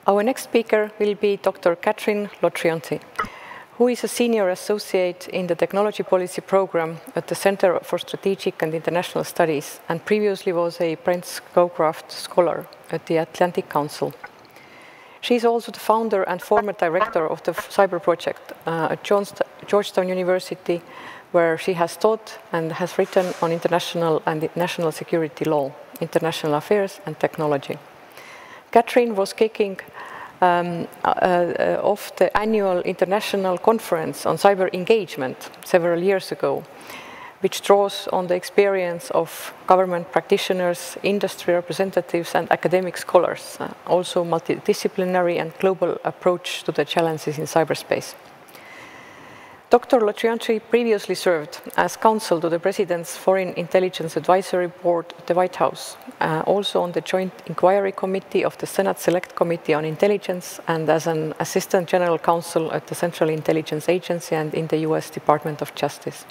Our next speaker will be Dr. Catherine Lotrionte, who is a senior associate in the Technology Policy Program at the Center for Strategic and International Studies, and previously was a Prince Scowcroft Scholar at the Atlantic Council. She is also the founder and former director of the Cyber Project at Georgetown University, where she has taught and has written on international and national security law, international affairs, and technology. Catherine was kicking off the annual international conference on cyber engagement several years ago, which draws on the experience of government practitioners, industry representatives, and academic scholars, also multidisciplinary and global approach to the challenges in cyberspace. Dr. Lotrionte previously served as counsel to the President's Foreign Intelligence Advisory Board at the White House, also on the Joint Inquiry Committee of the Senate Select Committee on Intelligence, and as an Assistant General Counsel at the Central Intelligence Agency and in the US Department of Justice.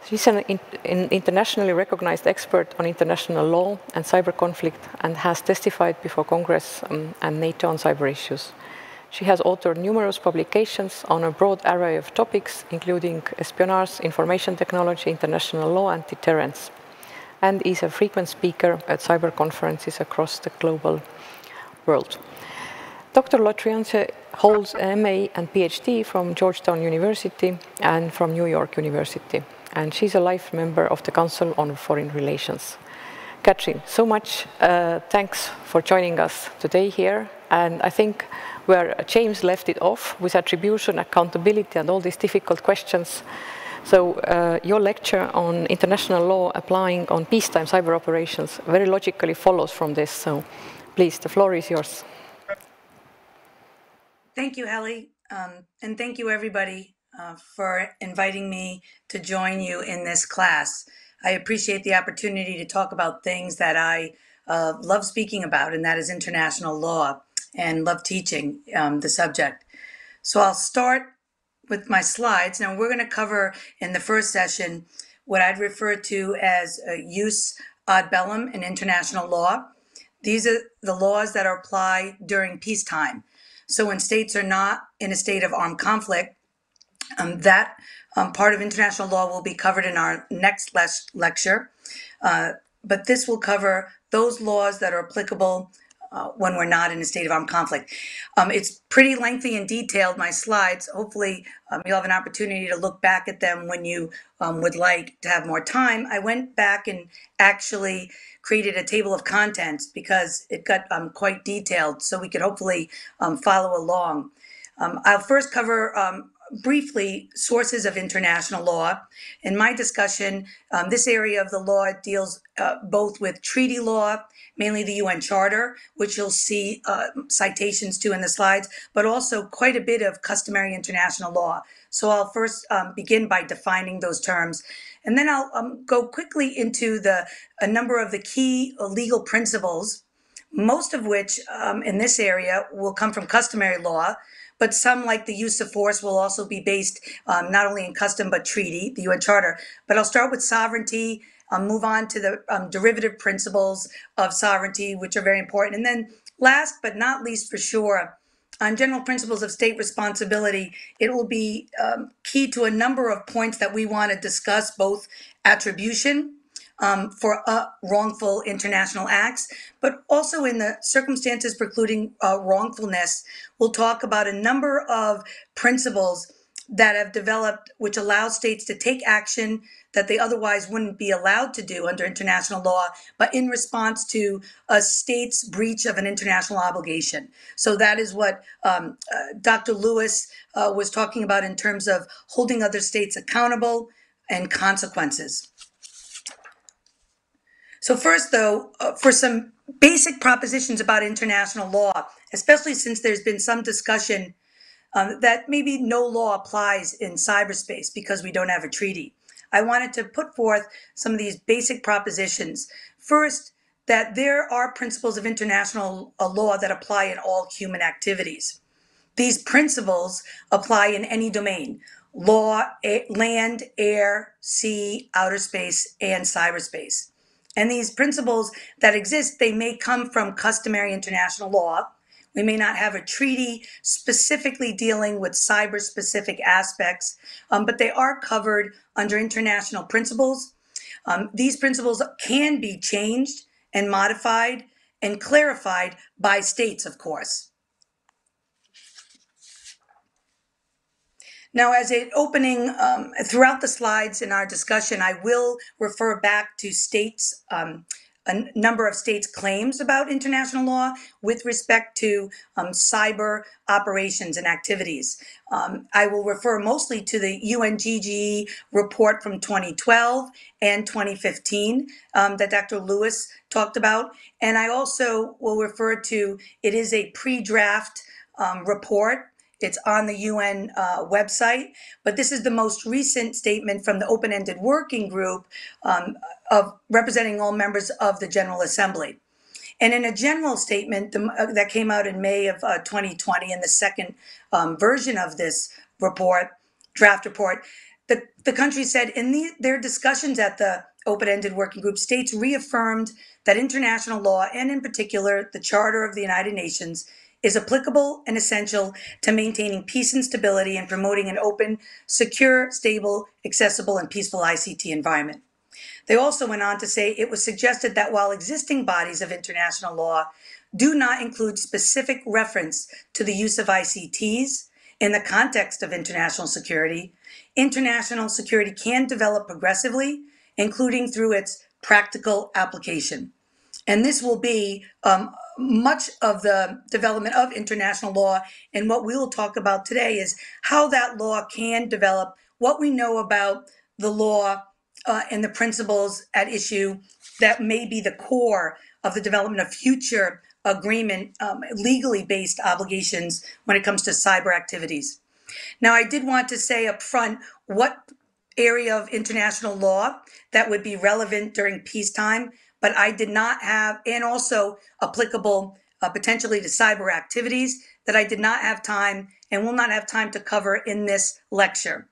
She's an internationally recognized expert on international law and cyber conflict and has testified before Congress and NATO on cyber issues. She has authored numerous publications on a broad array of topics, including espionage, information technology, international law, and deterrence, and is a frequent speaker at cyber conferences across the global world. Dr. Lotrionte holds an MA and PhD from Georgetown University and from New York University, and she's a life member of the Council on Foreign Relations. Catherine, so much thanks for joining us today here, and I think where James left it off with attribution, accountability, and all these difficult questions. So your lecture on international law applying on peacetime cyber operations very logically follows from this. So please, the floor is yours. Thank you, Heli, and thank you, everybody, for inviting me to join you in this class. I appreciate the opportunity to talk about things that I love speaking about, and that is international law, and love teaching the subject. So I'll start with my slides. Now we're going to cover in the first session what I'd refer to as use ad bellum in international law. These are the laws that are applied during peacetime. So when states are not in a state of armed conflict, that part of international law will be covered in our next lecture. But this will cover those laws that are applicable when we're not in a state of armed conflict. It's pretty lengthy and detailed, my slides. Hopefully you'll have an opportunity to look back at them when you would like to have more time. I went back and actually created a table of contents because it got quite detailed, so we could hopefully follow along. I'll first cover briefly sources of international law. In my discussion, this area of the law deals both with treaty law, mainly the UN Charter, which you'll see citations to in the slides, but also quite a bit of customary international law. So I'll first begin by defining those terms, and then I'll go quickly into a number of the key legal principles, most of which in this area will come from customary law, but some, like the use of force, will also be based not only in custom but treaty, the UN Charter. But I'll start with sovereignty, move on to the derivative principles of sovereignty, which are very important. And then last but not least for sure, on general principles of state responsibility, it will be key to a number of points that we want to discuss, both attribution for wrongful international acts, but also in the circumstances precluding wrongfulness, we'll talk about a number of principles that have developed which allow states to take action that they otherwise wouldn't be allowed to do under international law, but in response to a state's breach of an international obligation. So that is what Dr. Lewis was talking about in terms of holding other states accountable and consequences. So first, though, for some basic propositions about international law, especially since there's been some discussion that maybe no law applies in cyberspace because we don't have a treaty. I wanted to put forth some of these basic propositions. First, that there are principles of international law that apply in all human activities. These principles apply in any domain: law, land, air, sea, outer space, and cyberspace. And these principles that exist, they may come from customary international law, We may not have a treaty specifically dealing with cyber-specific aspects, but they are covered under international principles. These principles can be changed and modified and clarified by states, of course. Now, as an opening, throughout the slides in our discussion, I will refer back to states, a number of states' claims about international law with respect to cyber operations and activities. I will refer mostly to the UNGGE report from 2012 and 2015 that Dr. Lewis talked about. And I also will refer to, it is a pre-draft report. It's on the UN website, but this is the most recent statement from the open-ended working group of representing all members of the General Assembly. And in a general statement that came out in May of 2020, in the second version of this report, draft report, the country said in their discussions at the open-ended working group, states reaffirmed that international law, and in particular the Charter of the United Nations, is applicable and essential to maintaining peace and stability and promoting an open, secure, stable, accessible, and peaceful ICT environment. They also went on to say it was suggested that while existing bodies of international law do not include specific reference to the use of ICTs in the context of international security can develop progressively, including through its practical application. And this will be much of the development of international law. And what we will talk about today is how that law can develop, what we know about the law and the principles at issue that may be the core of the development of future agreement, legally based obligations when it comes to cyber activities. Now, I did want to say up front what area of international law that would be relevant during peacetime, but I did not have, and also applicable potentially to cyber activities, that I did not have time and will not have time to cover in this lecture.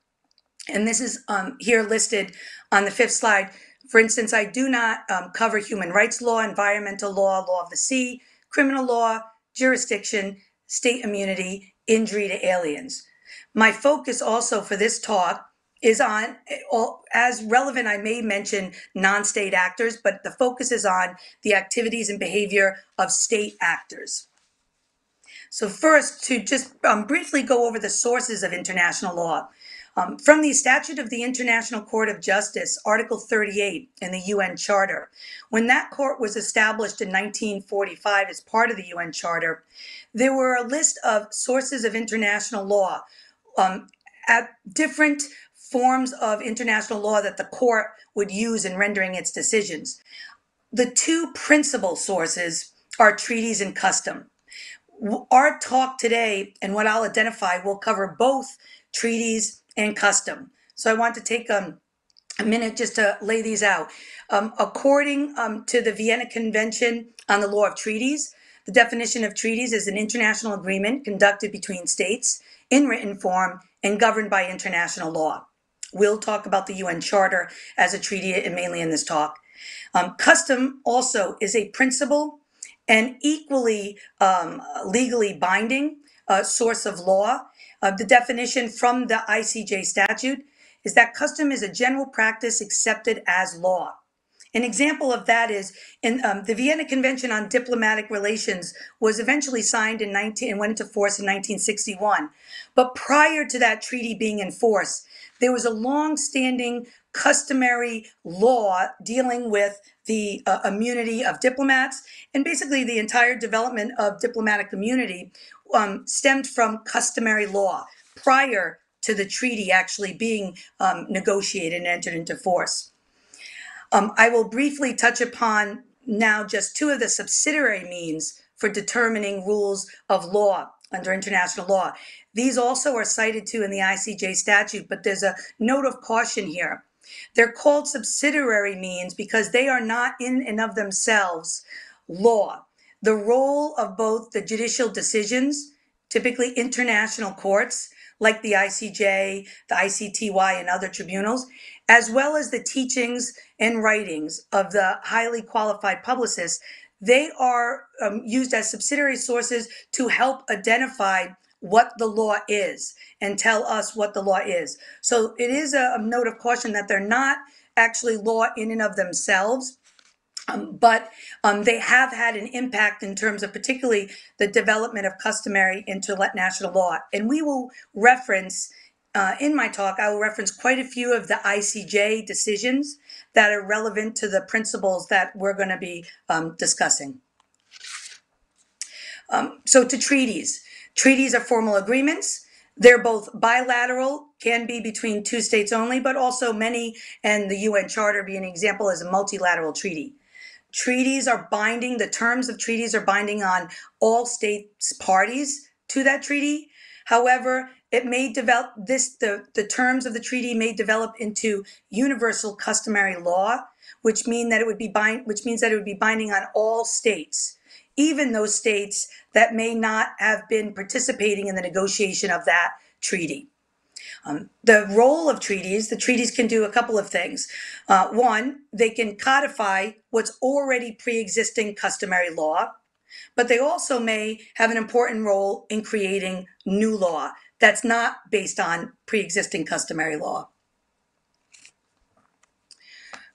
And this is here listed on the fifth slide. For instance, I do not cover human rights law, environmental law, law of the sea, criminal law, jurisdiction, state immunity, injury to aliens. My focus also for this talk is on, as relevant, I may mention non-state actors, but the focus is on the activities and behavior of state actors. So first, to just briefly go over the sources of international law. From the Statute of the International Court of Justice, Article 38 in the UN Charter, when that court was established in 1945 as part of the UN Charter, there were a list of sources of international law at different forms of international law that the court would use in rendering its decisions. The two principal sources are treaties and custom. Our talk today and what I'll identify will cover both treaties and custom. So I want to take a minute just to lay these out. According to the Vienna Convention on the Law of Treaties, the definition of treaties is an international agreement conducted between states in written form and governed by international law. We'll talk about the UN Charter as a treaty mainly in this talk. Custom also is a principle and equally legally binding source of law. The definition from the ICJ statute is that custom is a general practice accepted as law. An example of that is in the Vienna Convention on Diplomatic Relations was eventually signed and went into force in 1961. But prior to that treaty being in force, there was a long-standing customary law dealing with the immunity of diplomats, and basically the entire development of diplomatic immunity stemmed from customary law prior to the treaty actually being negotiated and entered into force. I will briefly touch upon now just two of the subsidiary means for determining rules of law under international law. These also are cited too in the ICJ statute, but there's a note of caution here. They're called subsidiary means because they are not in and of themselves law. The role of both the judicial decisions, typically international courts like the ICJ, the ICTY, and other tribunals, as well as the teachings and writings of the highly qualified publicists, they are used as subsidiary sources to help identify what the law is and tell us what the law is. So it is a note of caution that they're not actually law in and of themselves, but they have had an impact in terms of particularly the development of customary international law. And we will reference, in my talk, I will reference quite a few of the ICJ decisions that are relevant to the principles that we're going to be discussing. So to treaties. Treaties are formal agreements. They're both bilateral, can be between two states only, but also many, and the UN Charter being an example, is a multilateral treaty. Treaties are binding, the terms of treaties are binding on all states parties to that treaty. However, it may develop the terms of the treaty may develop into universal customary law, which means that it would be binding on all states, even those states that may not have been participating in the negotiation of that treaty. The role of treaties, the treaties can do a couple of things. One, they can codify what's already pre-existing customary law, but they also may have an important role in creating new law that's not based on pre-existing customary law.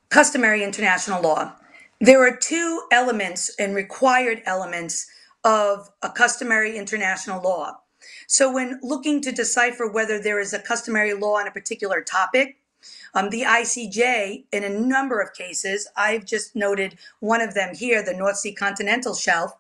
Customary international law. There are two elements and required elements of a customary international law. So when looking to decipher whether there is a customary law on a particular topic, the ICJ, in a number of cases, I've just noted one of them here, the North Sea continental shelf,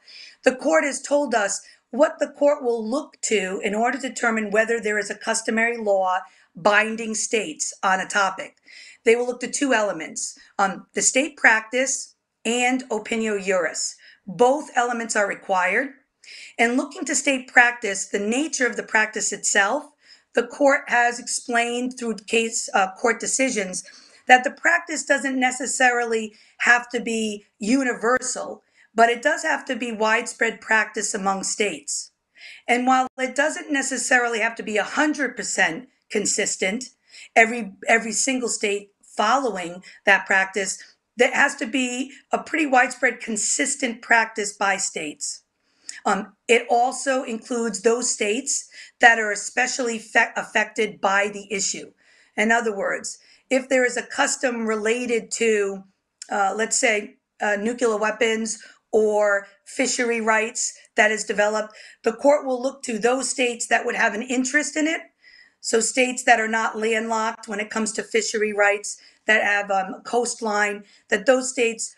the court has told us what the court will look to in order to determine whether there is a customary law binding states on a topic. They will look to two elements, the state practice and opinio juris. Both elements are required. And looking to state practice, the nature of the practice itself, the court has explained through court decisions that the practice doesn't necessarily have to be universal, but it does have to be widespread practice among states. And while it doesn't necessarily have to be 100% consistent, every single state following that practice, there has to be a pretty widespread consistent practice by states. It also includes those states that are especially affected by the issue. In other words, if there is a custom related to, let's say, nuclear weapons or fishery rights that is developed, the court will look to those states that would have an interest in it. So states that are not landlocked when it comes to fishery rights, that have a coastline, that those states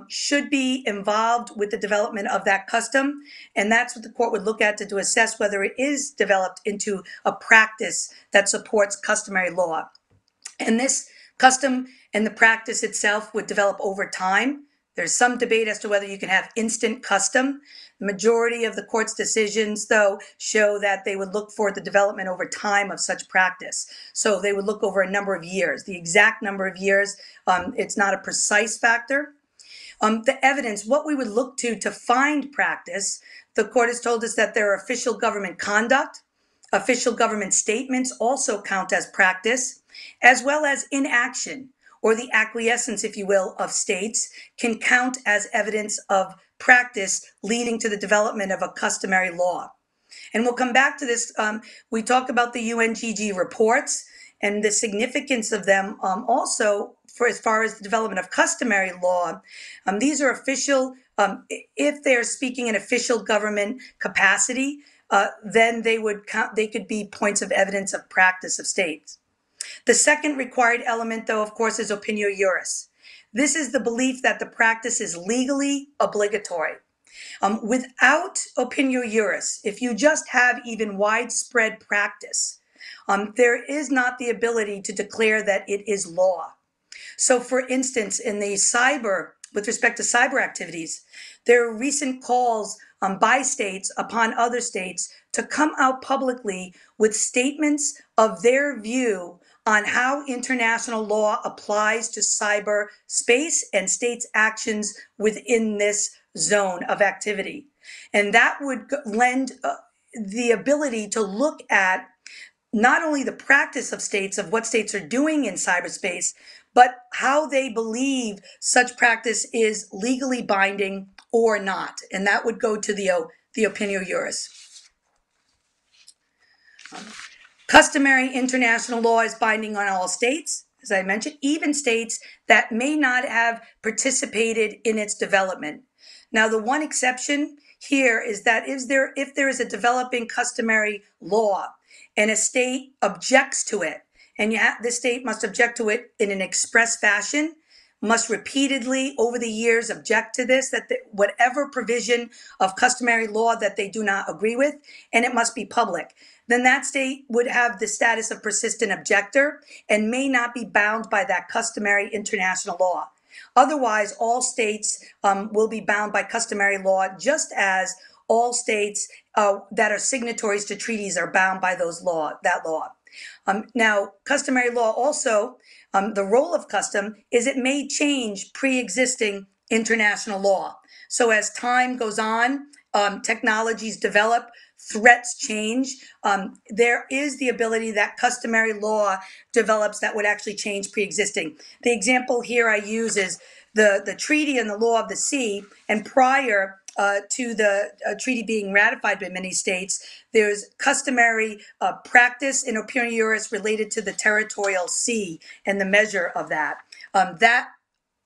should be involved with the development of that custom. And that's what the court would look at to assess whether it is developed into a practice that supports customary law. And this custom and the practice itself would develop over time. There's some debate as to whether you can have instant custom. The majority of the court's decisions, though, show that they would look for the development over time of such practice. So they would look over a number of years. The exact number of years, it's not a precise factor. The evidence, what we would look to find practice, the court has told us that there are official government conduct. Official government statements also count as practice, as well as inaction, or the acquiescence, if you will, of states, can count as evidence of practice leading to the development of a customary law. And we'll come back to this. We talk about the UNGG reports and the significance of them also for as far as the development of customary law. These are official, if they're speaking in official government capacity, then they could be points of evidence of practice of states. The second required element, though, of course, is opinio juris. This is the belief that the practice is legally obligatory. Without opinio juris, if you just have even widespread practice, there is not the ability to declare that it is law. So, for instance, with respect to cyber activities, there are recent calls by states upon other states to come out publicly with statements of their view on how international law applies to cyberspace and states' actions within this zone of activity. And that would lend the ability to look at not only the practice of states, of what states are doing in cyberspace, but how they believe such practice is legally binding or not. And that would go to the opinio juris. Customary international law is binding on all states, as I mentioned, even states that may not have participated in its development. Now, the one exception here is that if there is a developing customary law and a state objects to it, and the state must object to it in an express fashion, must repeatedly over the years object to this, whatever provision of customary law that they do not agree with, and it must be public, then that state would have the status of persistent objector and may not be bound by that customary international law. Otherwise, all states will be bound by customary law, just as all states that are signatories to treaties are bound by that law. Now, customary law also, the role of custom is it may change pre-existing international law. So as time goes on, technologies develop, threats change, there is the ability that customary law develops that would actually change pre-existing. The example here I use is the treaty and the law of the sea, and prior to the treaty being ratified by many states, there's customary practice in opinio juris related to the territorial sea and the measure of that. That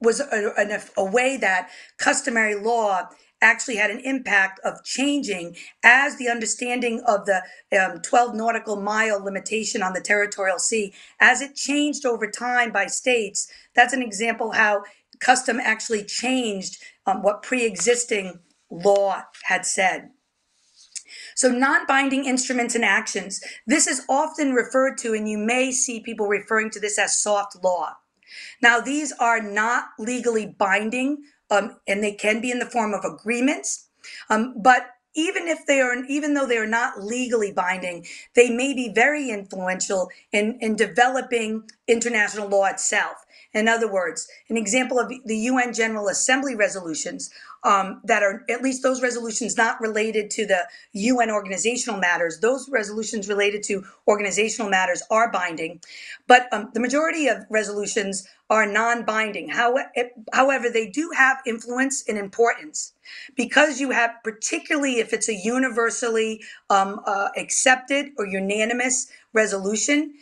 was a way that customary law actually had an impact of changing as the understanding of the 12 nautical mile limitation on the territorial sea, as it changed over time by states. That's an example how custom actually changed what pre-existing law had said. So non-binding instruments and actions. This is often referred to, and you may see people referring to this as soft law. Now, these are not legally binding, and they can be in the form of agreements, but even though they are not legally binding, they may be very influential in developing international law itself. In other words, an example of the UN General Assembly resolutions that are, at least those resolutions not related to the UN organizational matters, those resolutions related to organizational matters are binding, but the majority of resolutions are non-binding. However, they do have influence and importance because you have, particularly if it's a universally accepted or unanimous resolution,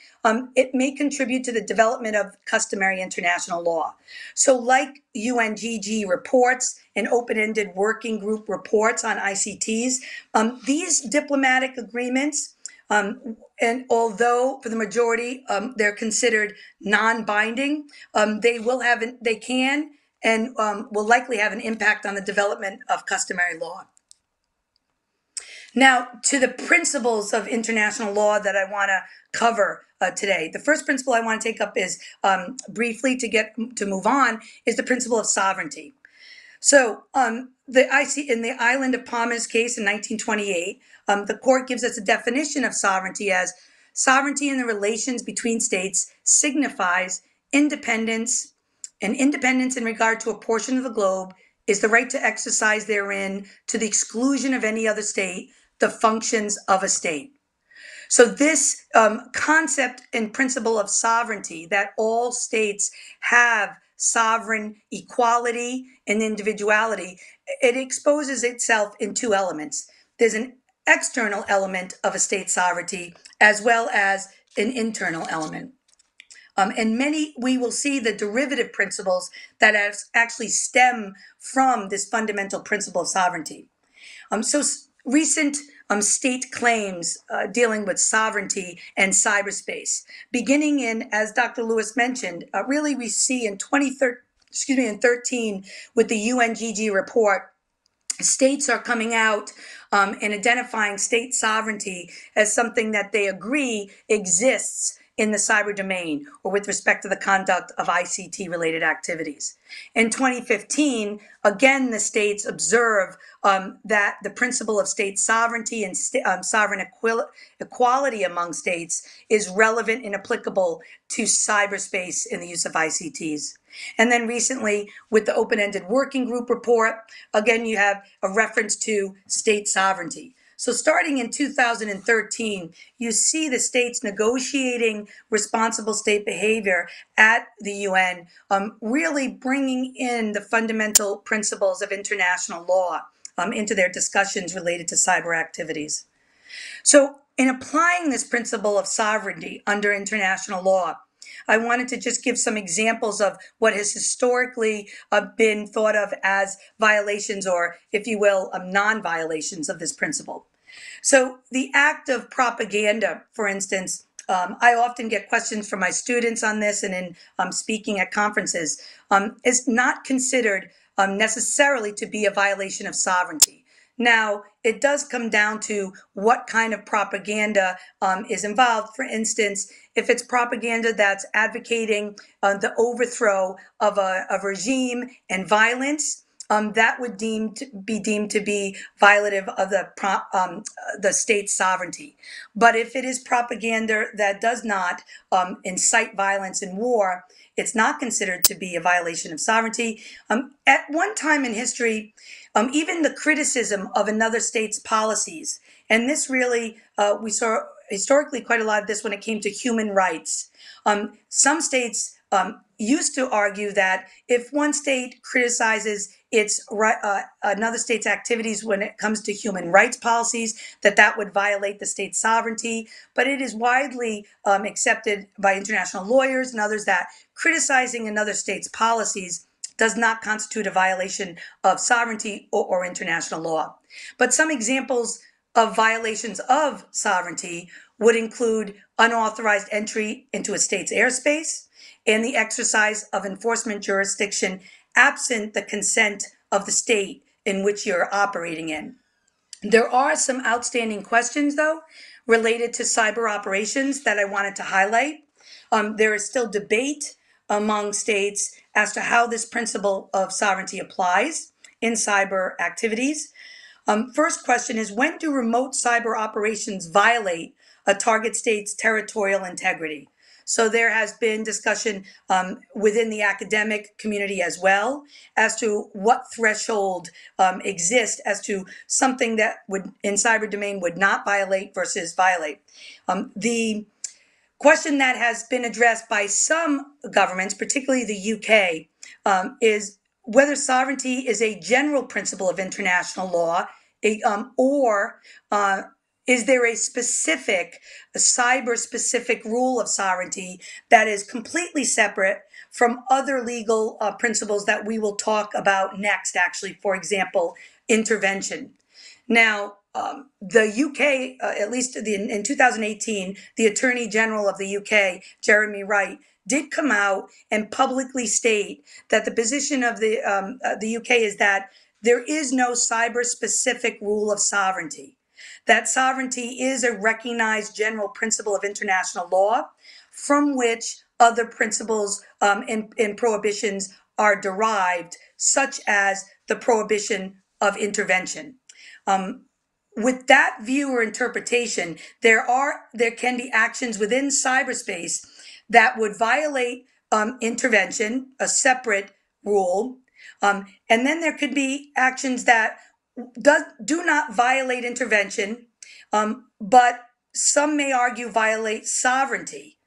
it may contribute to the development of customary international law. So like UNGG reports and open-ended working group reports on ICTs, these diplomatic agreements, and although for the majority they're considered non-binding, they can and will likely have an impact on the development of customary law. Now, to the principles of international law that I want to cover today. The first principle I want to take up is briefly to move on is the principle of sovereignty. So in the Island of Palmas case in 1928, the court gives us a definition of sovereignty as sovereignty in the relations between states signifies independence, and independence in regard to a portion of the globe is the right to exercise therein to the exclusion of any other state the functions of a state. So this concept and principle of sovereignty, that all states have sovereign equality and individuality, it exposes itself in two elements. There's an external element of a state's sovereignty as well as an internal element. And we will see the derivative principles that actually stem from this fundamental principle of sovereignty. So recent state claims dealing with sovereignty and cyberspace, beginning in, as Dr. Lewis mentioned, really we see in 2013 with the UNGG report, states are coming out and identifying state sovereignty as something that they agree exists in the cyber domain or with respect to the conduct of ICT-related activities. In 2015, again, the states observe that the principle of state sovereignty and sovereign equality among states is relevant and applicable to cyberspace in the use of ICTs. And then recently, with the open-ended working group report, again, you have a reference to state sovereignty. So starting in 2013, you see the states negotiating responsible state behavior at the UN, really bringing in the fundamental principles of international law into their discussions related to cyber activities. So in applying this principle of sovereignty under international law, I wanted to just give some examples of what has historically been thought of as violations, or if you will, non-violations of this principle. So the act of propaganda, for instance, I often get questions from my students on this, and in speaking at conferences, is not considered necessarily to be a violation of sovereignty. Now, it does come down to what kind of propaganda is involved. For instance, if it's propaganda that's advocating the overthrow of a regime and violence, that would be deemed to be violative of the state's sovereignty. But if it is propaganda that does not incite violence and war, it's not considered to be a violation of sovereignty. At one time in history, even the criticism of another state's policies, and this really, we saw historically quite a lot of this when it came to human rights. Some states used to argue that if one state criticizes another state's activities when it comes to human rights policies, that would violate the state's sovereignty. But it is widely accepted by international lawyers and others that criticizing another state's policies does not constitute a violation of sovereignty or international law. But some examples of violations of sovereignty would include unauthorized entry into a state's airspace and the exercise of enforcement jurisdiction absent the consent of the state in which you're operating in. There are some outstanding questions, though, related to cyber operations that I wanted to highlight. There is still debate among states as to how this principle of sovereignty applies in cyber activities. First question is, when do remote cyber operations violate a target state's territorial integrity? So there has been discussion within the academic community as well as to what threshold exists as to something that would in cyber domain would not violate versus violate. The question that has been addressed by some governments, particularly the UK, is whether sovereignty is a general principle of international law, or is there a specific, cyber-specific rule of sovereignty that is completely separate from other legal principles that we will talk about next, actually, for example, intervention. Now, the UK, at least in 2018, the Attorney General of the UK, Jeremy Wright, did come out and publicly state that the position of the UK is that there is no cyber-specific rule of sovereignty, that sovereignty is a recognized general principle of international law from which other principles and prohibitions are derived, such as the prohibition of intervention. With that view or interpretation, there can be actions within cyberspace that would violate intervention, a separate rule, and then there could be actions that do not violate intervention, but some may argue violate sovereignty.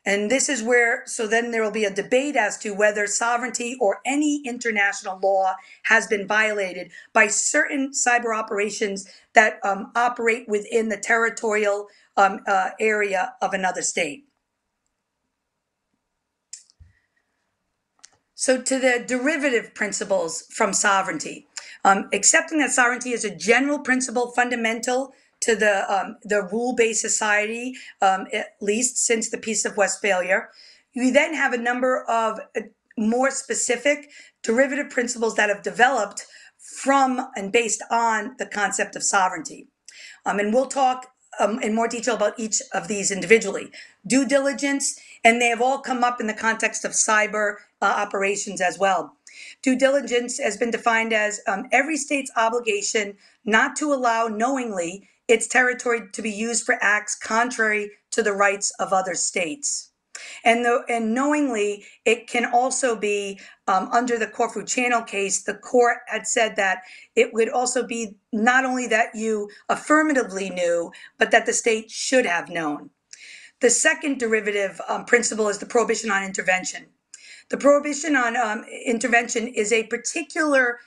And this is where, so then there will be a debate as to whether sovereignty or any international law has been violated by certain cyber operations that operate within the territorial area of another state. So to the derivative principles from sovereignty, accepting that sovereignty is a general principle fundamental to the rule-based society, at least since the Peace of Westphalia. You then have a number of more specific derivative principles that have developed from and based on the concept of sovereignty. And we'll talk in more detail about each of these individually. Due diligence, and they have all come up in the context of cyber operations as well. Due diligence has been defined as every state's obligation not to allow knowingly its territory to be used for acts contrary to the rights of other states. And knowingly, it can also be under the Corfu Channel case, the court had said that it would also be not only that you affirmatively knew, but that the state should have known. The second derivative principle is the prohibition on intervention. The prohibition on intervention is a particular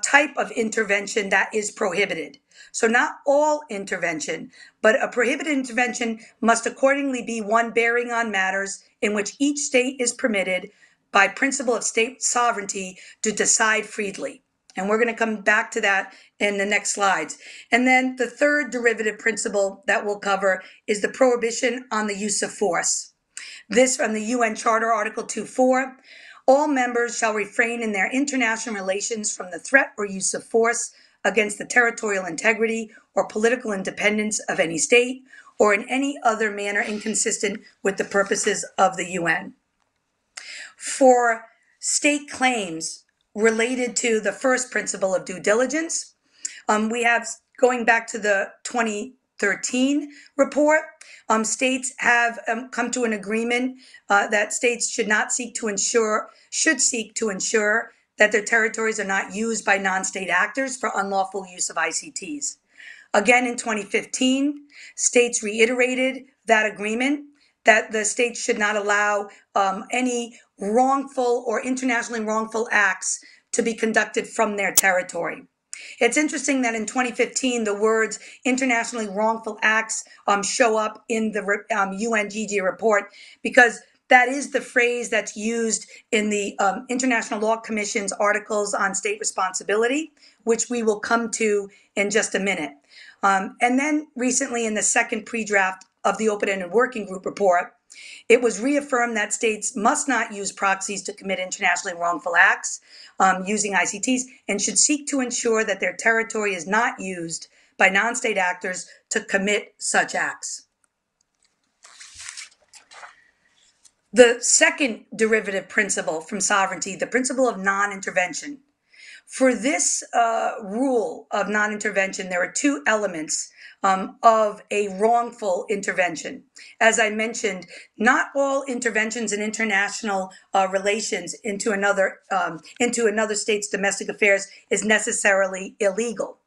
type of intervention that is prohibited. So not all intervention, but a prohibited intervention must accordingly be one bearing on matters in which each state is permitted by principle of state sovereignty to decide freely. And we're going to come back to that in the next slides. And then the third derivative principle that we'll cover is the prohibition on the use of force. This from the UN Charter, Article 2.4. All members shall refrain in their international relations from the threat or use of force against the territorial integrity or political independence of any state, or in any other manner inconsistent with the purposes of the UN. For state claims related to the first principle of due diligence, we have, going back to the 2013 report, states have come to an agreement that states should seek to ensure that their territories are not used by non-state actors for unlawful use of ICTs. Again, in 2015, states reiterated that agreement that the states should not allow any wrongful or internationally wrongful acts to be conducted from their territory. It's interesting that in 2015, the words internationally wrongful acts show up in the UNGG report, because that is the phrase that's used in the International Law Commission's articles on state responsibility, which we will come to in just a minute. And then recently, in the second pre-draft of the Open-Ended Working Group report, it was reaffirmed that states must not use proxies to commit internationally wrongful acts using ICTs, and should seek to ensure that their territory is not used by non-state actors to commit such acts. The second derivative principle from sovereignty, the principle of non-intervention. For this rule of non-intervention, there are two elements of a wrongful intervention. As I mentioned, not all interventions in international relations into another state's domestic affairs is necessarily illegal.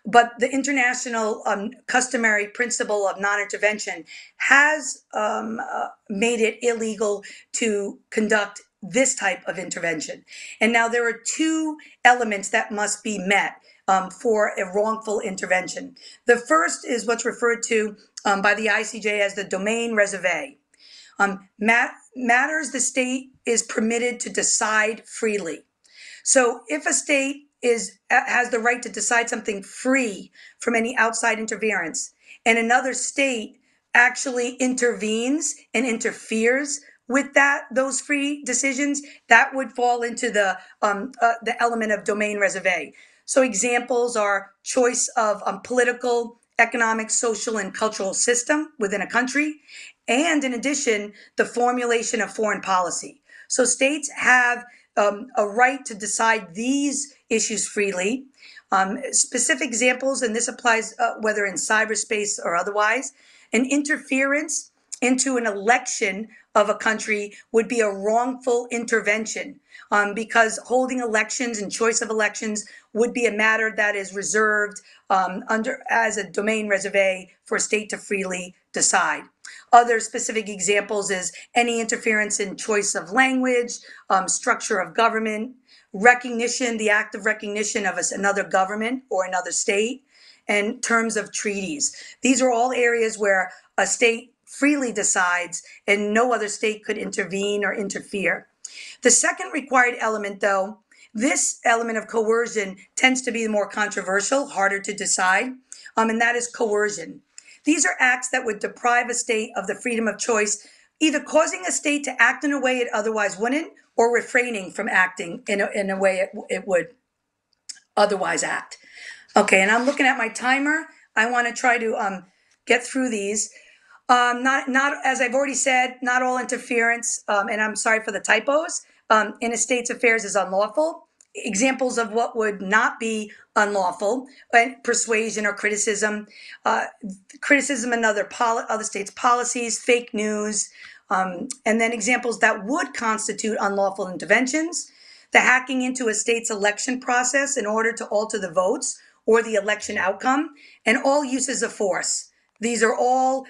But the international customary principle of non-intervention has made it illegal to conduct this type of intervention. And now there are two elements that must be met for a wrongful intervention. The first is what's referred to by the ICJ as the domaine reservé. Matters the state is permitted to decide freely. So if a state has the right to decide something free from any outside interference, and another state actually intervenes and interferes with those free decisions, that would fall into the element of domaine reservé. So examples are choice of political, economic, social, and cultural system within a country, and in addition, the formulation of foreign policy. So states have a right to decide these issues freely. Specific examples, and this applies whether in cyberspace or otherwise, an interference into an election of a country would be a wrongful intervention because holding elections and choice of elections would be a matter that is reserved as a domaine reservé for a state to freely decide. Other specific examples is any interference in choice of language, structure of government, recognition, the act of recognition of another government or another state, and terms of treaties. These are all areas where a state freely decides and no other state could intervene or interfere. The second required element, though, this element of coercion tends to be the more controversial, harder to decide, and that is coercion. These are acts that would deprive a state of the freedom of choice, either causing a state to act in a way it otherwise wouldn't, or refraining from acting in a way it would otherwise act. Okay, and I'm looking at my timer. I want to try to get through these. Not as I've already said, not all interference, and I'm sorry for the typos, in a state's affairs is unlawful. Examples of what would not be unlawful: persuasion or criticism, criticism in other states' policies, fake news, And then examples that would constitute unlawful interventions, the hacking into a state's election process in order to alter the votes or the election outcome, and all uses of force. These are all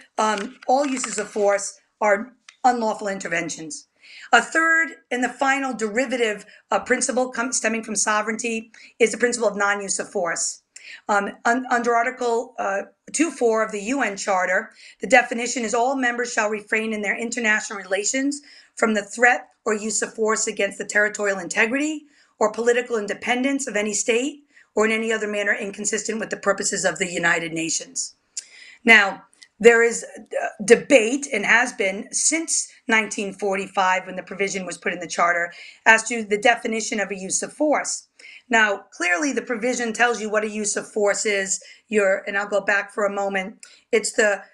uses of force are unlawful interventions. A third and the final derivative principle stemming from sovereignty is the principle of non-use of force. Under Article 2.4 of the UN Charter, the definition is all members shall refrain in their international relations from the threat or use of force against the territorial integrity or political independence of any state or in any other manner inconsistent with the purposes of the United Nations. Now, there is debate and has been since 1945 when the provision was put in the Charter as to the definition of a use of force. Now, clearly the provision tells you what a use of force is. And I'll go back for a moment. It's the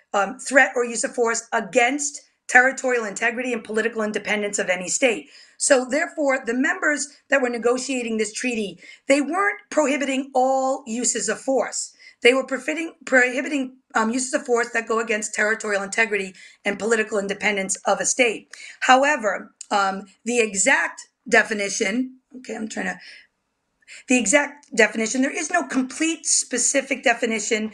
threat or use of force against territorial integrity and political independence of any state. So therefore, the members that were negotiating this treaty, they weren't prohibiting all uses of force. They were prohibiting uses of force that go against territorial integrity and political independence of a state. However, the exact definition, there is no complete specific definition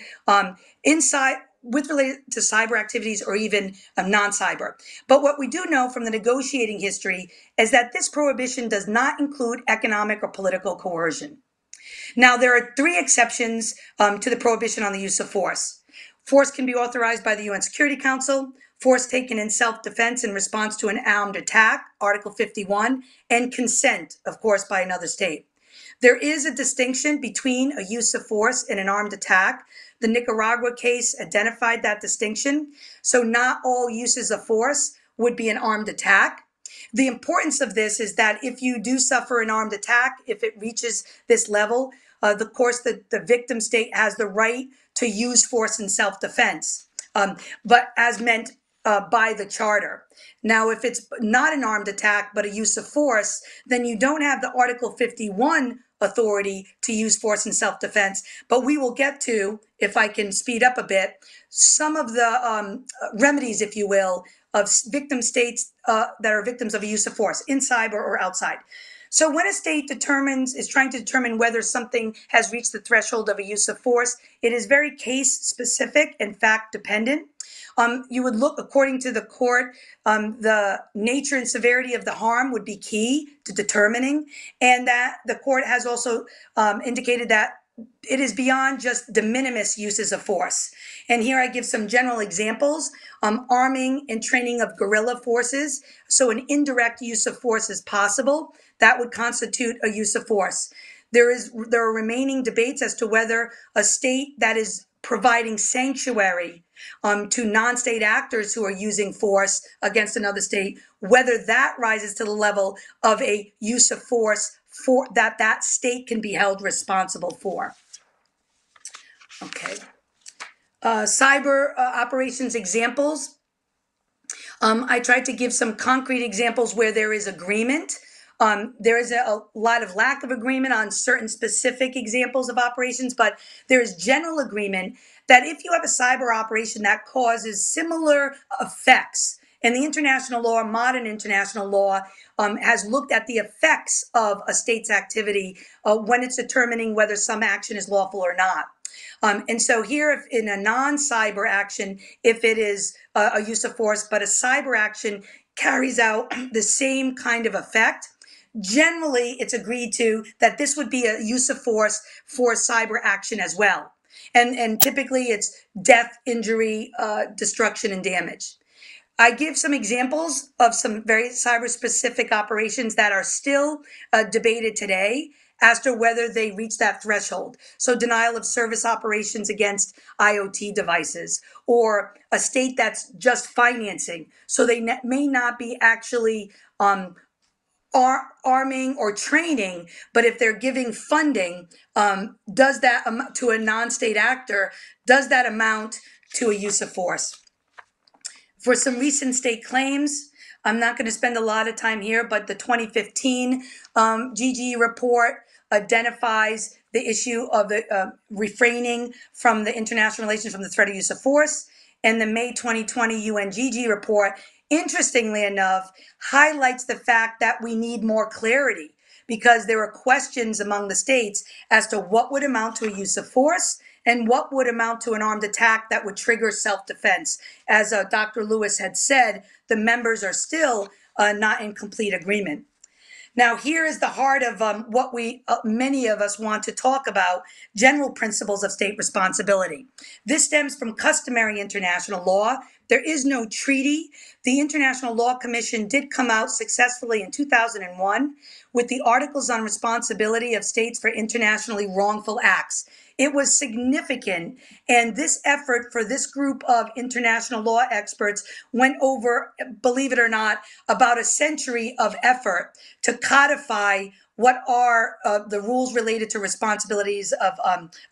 inside with related to cyber activities or even non-cyber. But what we do know from the negotiating history is that this prohibition does not include economic or political coercion. Now, there are three exceptions to the prohibition on the use of force. Force can be authorized by the UN Security Council, force taken in self-defense in response to an armed attack, Article 51, and consent, of course, by another state. There is a distinction between a use of force and an armed attack. The Nicaragua case identified that distinction. So not all uses of force would be an armed attack. The importance of this is that if you do suffer an armed attack, if it reaches this level, the victim state has the right to use force in self-defense, but as meant by the Charter. Now, if it's not an armed attack, but a use of force, then you don't have the Article 51 authority to use force in self-defense. But we will get to, if I can speed up a bit, some of the remedies, if you will, of victim states that are victims of a use of force in cyber or outside. So when a state is trying to determine whether something has reached the threshold of a use of force, it is very case specific and fact dependent. You would look, according to the court, the nature and severity of the harm would be key to determining, and that the court has also indicated that it is beyond just de minimis uses of force. And here I give some general examples. Arming and training of guerrilla forces, so an indirect use of force is possible. That would constitute a use of force. There are remaining debates as to whether a state that is providing sanctuary to non-state actors who are using force against another state, whether that rises to the level of a use of force for that state can be held responsible for. Okay. Cyber operations examples. I tried to give some concrete examples where there is agreement. There is a lot of lack of agreement on certain specific examples of operations, but there is general agreement that if you have a cyber operation that causes similar effects, and the international law, modern international law, has looked at the effects of a state's activity when it's determining whether some action is lawful or not. And so here, if in a non-cyber action, if it is a use of force, but a cyber action carries out the same kind of effect, generally it's agreed to that this would be a use of force for cyber action as well. And typically it's death, injury, destruction, and damage. I give some examples of some very cyber-specific operations that are still debated today as to whether they reach that threshold. So denial of service operations against IoT devices, or a state that's just financing. So they may not be actually arming or training, but if they're giving funding, does that to a non-state actor, does that amount to a use of force? For some recent state claims, I'm not going to spend a lot of time here, but the 2015 GGE report identifies the issue of the refraining from the international relations from the threat of use of force. and the May 2020 UNGG report, interestingly enough, highlights the fact that we need more clarity because there are questions among the states as to what would amount to a use of force and what would amount to an armed attack that would trigger self-defense. As Dr. Lewis had said, the members are still not in complete agreement. Now, here is the heart of what many of us want to talk about, general principles of state responsibility. This stems from customary international law. There is no treaty. The International Law Commission did come out successfully in 2001 with the Articles on Responsibility of States for Internationally Wrongful Acts. It was significant, and this effort for this group of international law experts went over, believe it or not, about a century of effort to codify what are the rules related to responsibilities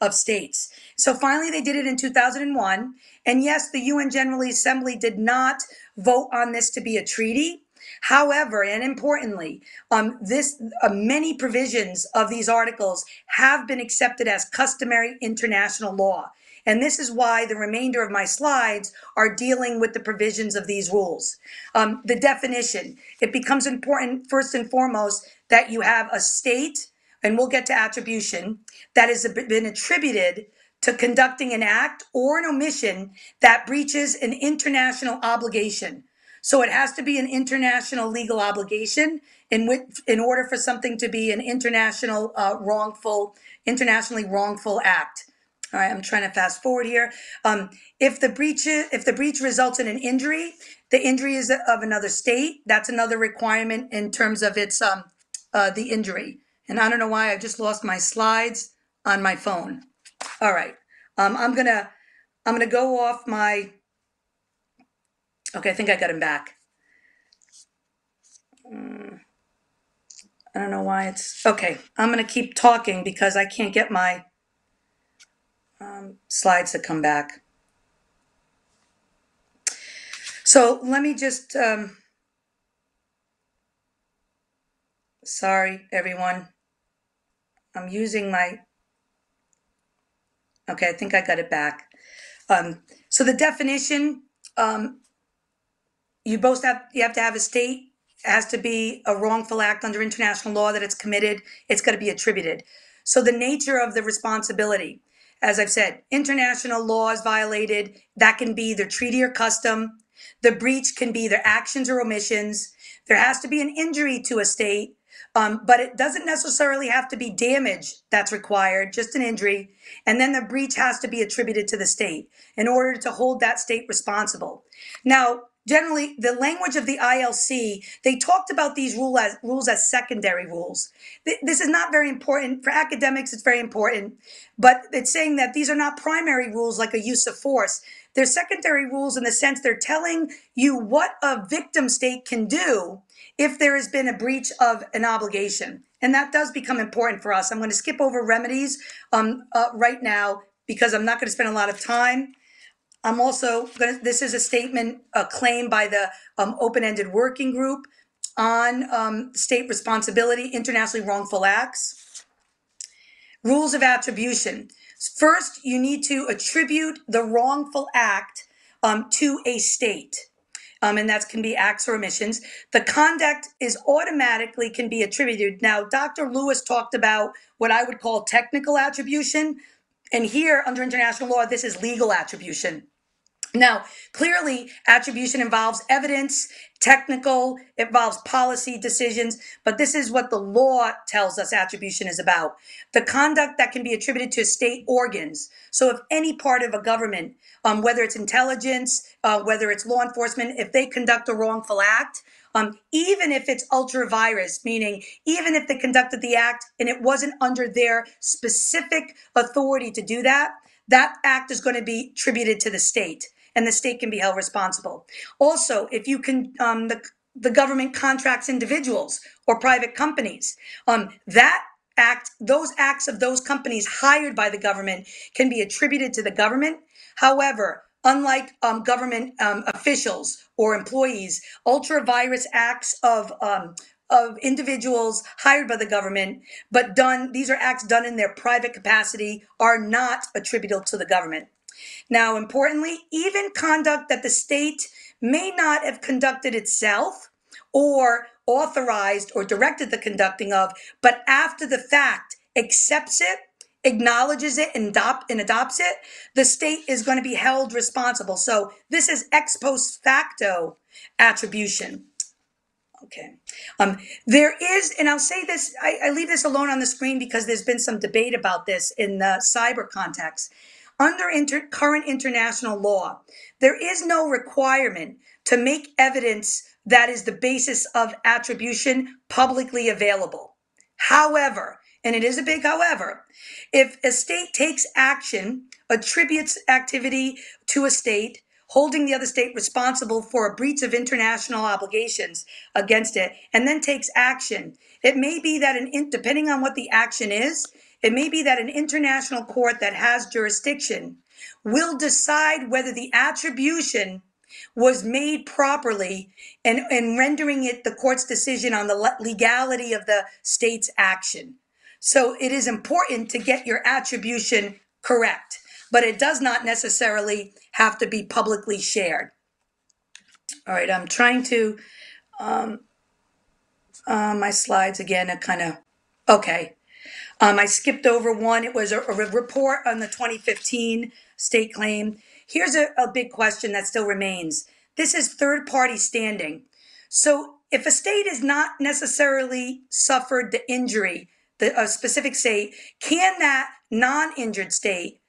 of states. So finally, they did it in 2001. And yes, the UN General Assembly did not vote on this to be a treaty. However, and importantly, many provisions of these articles have been accepted as customary international law. And this is why the remainder of my slides are dealing with the provisions of these rules. The definition, it becomes important first and foremost that you have a state, and we'll get to attribution, that has been attributed to conducting an act or an omission that breaches an international obligation. So it has to be an international legal obligation in order for something to be an internationally wrongful act. All right, I'm trying to fast forward here. If the breach results in an injury, the injury is of another state. That's another requirement in terms of its the injury. And I don't know why I just lost my slides on my phone. All right, I'm gonna go off my. Okay, I think I got him back. I don't know why it's okay. I'm gonna keep talking because I can't get my slides to come back. So let me just, sorry, everyone. I'm using my, okay, I think I got it back. So the definition, you have to have a state. It has to be a wrongful act under international law that it's committed. It's got to be attributed. So the nature of the responsibility, as I've said, international law is violated. That can be either treaty or custom. The breach can be either actions or omissions. There has to be an injury to a state, but it doesn't necessarily have to be damage that's required, just an injury. And then the breach has to be attributed to the state in order to hold that state responsible. Now, generally, the language of the ILC, they talked about these rules as secondary rules. This is not very important. For academics, it's very important. But it's saying that these are not primary rules like a use of force. They're secondary rules in the sense they're telling you what a victim state can do if there has been a breach of an obligation. And that does become important for us. I'm going to skip over remedies right now because I'm not going to spend a lot of time. I'm also going to, this is a statement, a claim by the open-ended working group on state responsibility, internationally wrongful acts. Rules of attribution. First, you need to attribute the wrongful act to a state. And that can be acts or omissions. The conduct is automatically can be attributed. Now, Dr. Lewis talked about what I would call technical attribution. And here, under international law, this is legal attribution. Now, clearly, attribution involves evidence, technical, it involves policy decisions, but this is what the law tells us attribution is about. The conduct that can be attributed to state organs. So if any part of a government, whether it's intelligence, whether it's law enforcement, if they conduct a wrongful act, even if it's ultra virus, meaning even if they conducted the act and it wasn't under their specific authority to do that, that act is going to be attributed to the state. And the state can be held responsible. Also, if you can, the government contracts individuals or private companies, those acts of those companies hired by the government can be attributed to the government. However, unlike government officials or employees, ultra virus acts of individuals hired by the government, but these are acts done in their private capacity, are not attributable to the government. Now, importantly, even conduct that the state may not have conducted itself or authorized or directed the conducting of, but after the fact accepts it, acknowledges it, and adopts it, the state is going to be held responsible. So this is ex post facto attribution. Okay. There is, and I'll say this, I leave this alone on the screen because there's been some debate about this in the cyber context. Under current international law, there is no requirement to make evidence that is the basis of attribution publicly available. However, and it is a big however, if a state takes action, attributes activity to a state, holding the other state responsible for a breach of international obligations against it, and then takes action, it may be that, depending on what the action is, it may be that an international court that has jurisdiction will decide whether the attribution was made properly and rendering it the court's decision on the legality of the state's action. So it is important to get your attribution correct, but it does not necessarily have to be publicly shared. All right, I'm trying to, my slides again are kind of, okay. I skipped over one. It was a report on the 2015 state claim. Here's a big question that still remains. This is third-party standing. So if a state has not necessarily suffered the injury, a specific state, can that non-injured state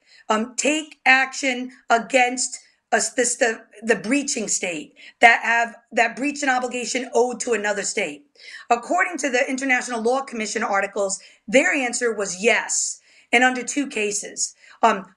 take action against the breaching state that breach an obligation owed to another state? According to the International Law Commission articles, their answer was yes, and under two cases.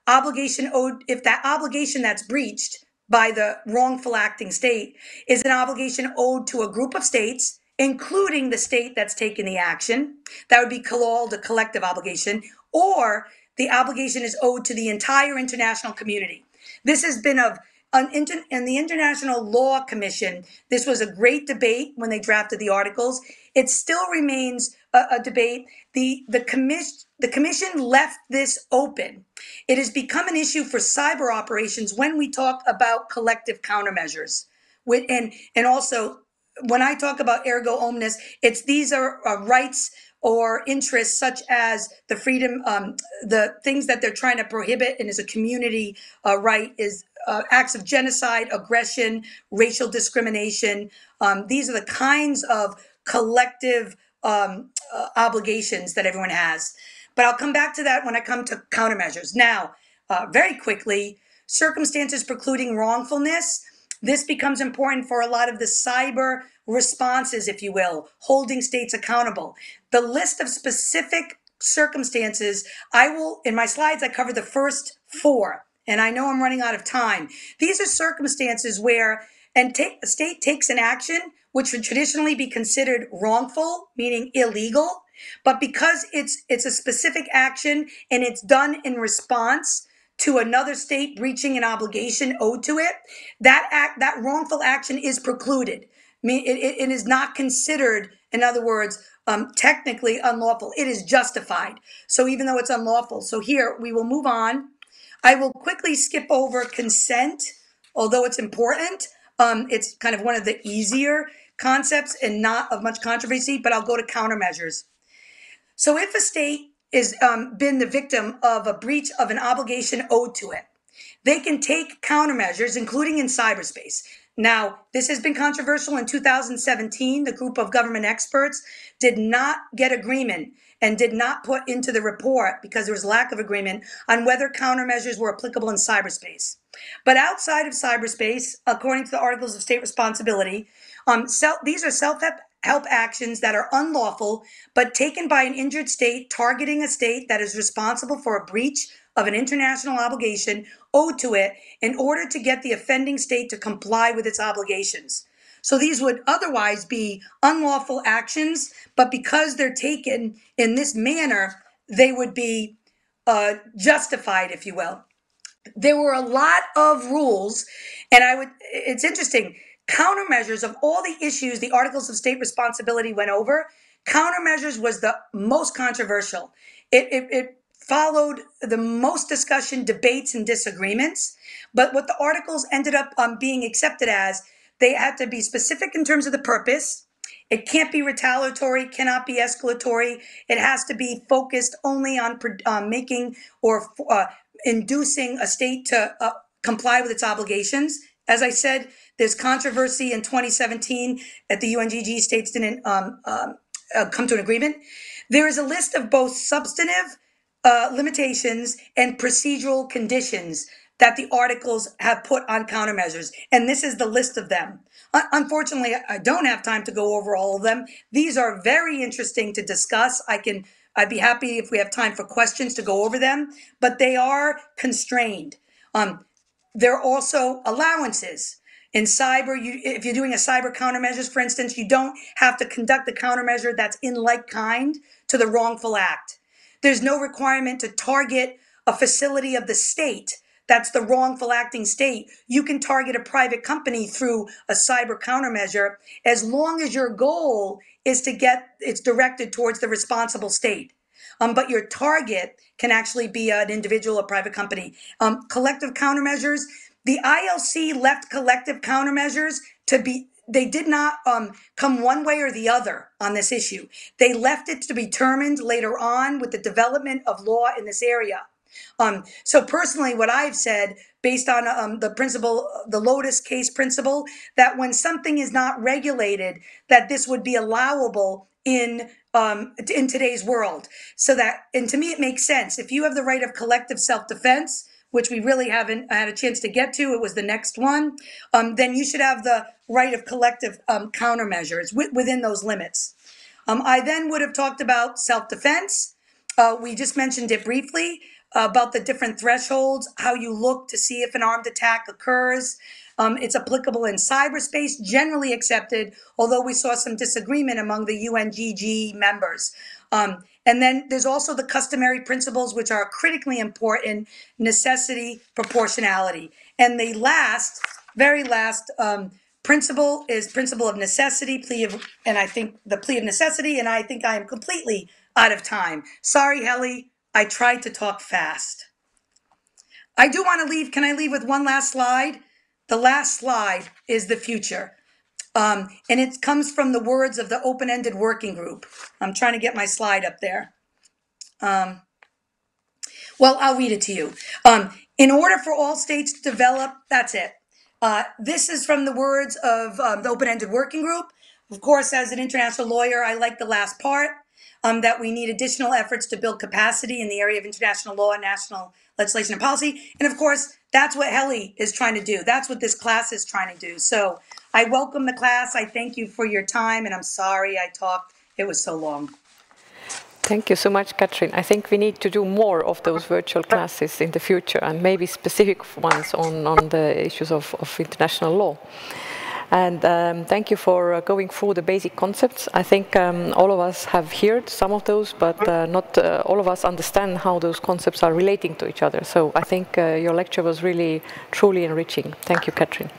Obligation owed, if that obligation that's breached by the wrongful acting state is an obligation owed to a group of states, including the state that's taken the action, that would be called a collective obligation, or the obligation is owed to the entire international community. This has been in the International Law Commission, this was a great debate when they drafted the articles. It still remains a debate. The commission left this open. It has become an issue for cyber operations when we talk about collective countermeasures. And also, when I talk about ergo omnes, these are rights or interests such as the freedom, the things that they're trying to prohibit, and as a community right is acts of genocide, aggression, racial discrimination. These are the kinds of collective obligations that everyone has. But I'll come back to that when I come to countermeasures. Now, very quickly, circumstances precluding wrongfulness. This becomes important for a lot of the cyber responses, if you will, holding states accountable. The list of specific circumstances, in my slides, I cover the first four, and I know I'm running out of time. These are circumstances where a state takes an action which would traditionally be considered wrongful, meaning illegal, but because it's a specific action and it's done in response to another state breaching an obligation owed to it, that wrongful action is precluded. I mean, it is not considered, in other words, technically unlawful. It is justified. So even though it's unlawful. So here we will move on. I will quickly skip over consent, although it's important. It's kind of one of the easier concepts and not of much controversy, but I'll go to countermeasures. So if a state is been the victim of a breach of an obligation owed to it, they can take countermeasures, including in cyberspace. Now, this has been controversial. In 2017, the group of government experts did not get agreement and did not put into the report, because there was lack of agreement, on whether countermeasures were applicable in cyberspace. But outside of cyberspace, according to the Articles of State Responsibility, these are self-help actions that are unlawful, but taken by an injured state targeting a state that is responsible for a breach of an international obligation owed to it in order to get the offending state to comply with its obligations. So these would otherwise be unlawful actions, but because they're taken in this manner, they would be justified, if you will. There were a lot of rules, and it's interesting, countermeasures of all the issues the Articles of State Responsibility went over, countermeasures was the most controversial. It followed the most discussion, debates, and disagreements. But what the articles ended up being accepted as, they had to be specific in terms of the purpose. It can't be retaliatory, cannot be escalatory. It has to be focused only on making or inducing a state to comply with its obligations. As I said, there's controversy in 2017 at the UNGG. States didn't come to an agreement. There is a list of both substantive limitations and procedural conditions that the articles have put on countermeasures. And this is the list of them. Unfortunately, I don't have time to go over all of them. These are very interesting to discuss. I'd be happy if we have time for questions to go over them, but they are constrained. There are also allowances. In cyber, if you're doing a cyber countermeasures, for instance, you don't have to conduct a countermeasure that's in like kind to the wrongful act. There's no requirement to target a facility of the state that's the wrongful acting state. You can target a private company through a cyber countermeasure as long as your goal is to get it's directed towards the responsible state. But your target can actually be an individual or private company. Collective countermeasures, the ILC left collective countermeasures to be, they did not come one way or the other on this issue. They left it to be determined later on with the development of law in this area. So personally, what I've said, based on the principle, the Lotus case principle, that when something is not regulated, that this would be allowable in today's world. So that, and to me, it makes sense. If you have the right of collective self-defense, which we really haven't had a chance to get to, it was the next one, then you should have the right of collective countermeasures within those limits. I then would have talked about self-defense. We just mentioned it briefly about the different thresholds, how you look to see if an armed attack occurs. It's applicable in cyberspace, generally accepted, although we saw some disagreement among the UNGG members. And then there's also the customary principles, which are critically important: necessity, proportionality. And the very last principle is principle of necessity, and I think the plea of necessity, and I think I am completely out of time. Sorry, Helly, I tried to talk fast. I do want to leave, can I leave with one last slide? The last slide is the future. And it comes from the words of the open-ended working group. I'm trying to get my slide up there. Well, I'll read it to you. In order for all states to develop, that's it. This is from the words of the open-ended working group. Of course, as an international lawyer, I like the last part, that we need additional efforts to build capacity in the area of international law, national legislation, and policy. And of course, that's what Helly is trying to do. That's what this class is trying to do. So I welcome the class. I thank you for your time, and I'm sorry I talked. It was so long. Thank you so much, Katrin. I think we need to do more of those virtual classes in the future, and maybe specific ones on the issues of international law. And thank you for going through the basic concepts. I think all of us have heard some of those, but not all of us understand how those concepts are relating to each other. So I think your lecture was really, truly enriching. Thank you, Katrin.